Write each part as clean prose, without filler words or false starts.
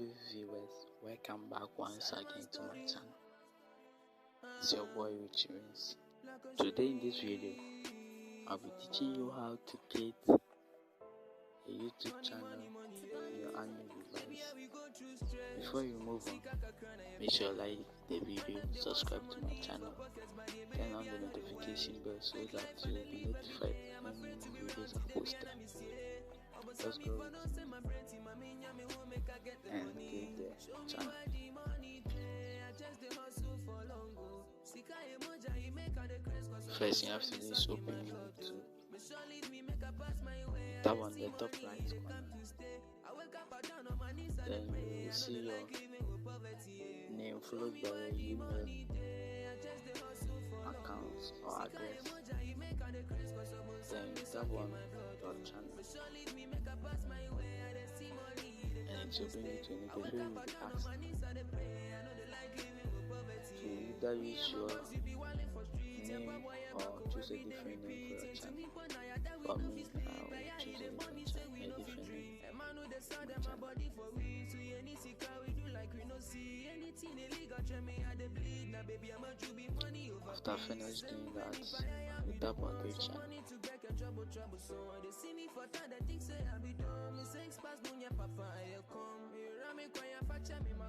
lovely viewers, welcome back once again to my channel. It's your boy Richy. Today in this video, I'll be teaching you how to create a YouTube channel on your Android device. Before you move on, make sure you like the video, subscribe to my channel, turn on the notification bell so that you will be notified when new videos are posted. Let's go and create the channel. First, you have to do is open YouTube. Tap on the top right corner. Then you will see your name followed by your email, account or address. Then you tap on your channel, and it will bring you to a page where you will be asked to either use your name or choose a different name for your channel. For me, I will choose a different name. After finish doing that, you tap on the channel.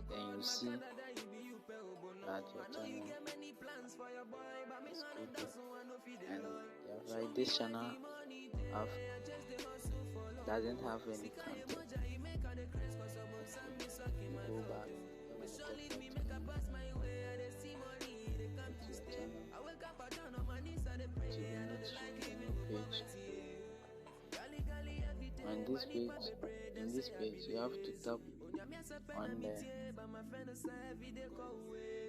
Then you see that your channel is created, and right, this channel doesn't have any content. You go back in this page you have to tap on the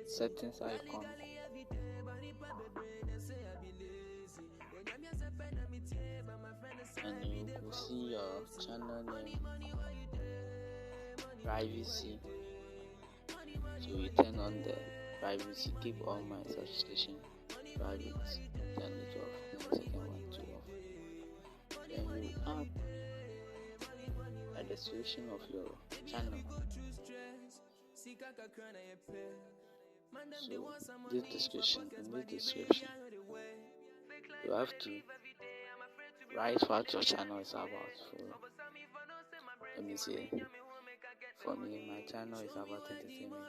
settings icon, and you will see your channel name, privacy. So you turn on the privacy, keep all my subscription private, turn it off, and the second one to off. Then you add a description of your channel. So in this description, you have to write what your channel is about. Let me say, for me, my channel is about entertainment.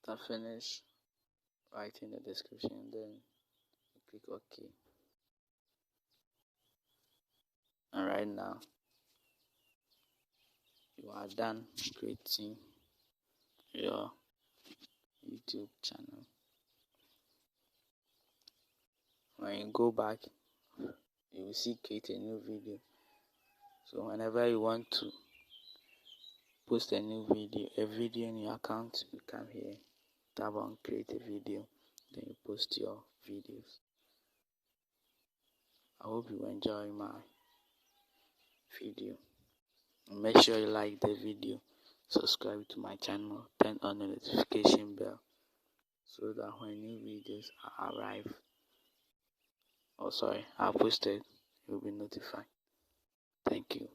After finish writing the description, then you click OK. And right now, you are done creating your YouTube channel. When you go back, you will see create a new video. So whenever you want to post a new video in your account, you come here, tap on create a video, then you post your videos. I hope you enjoy my video. Make sure you like the video, subscribe to my channel, turn on the notification bell so that when new videos are posted, you'll be notified. Thank you.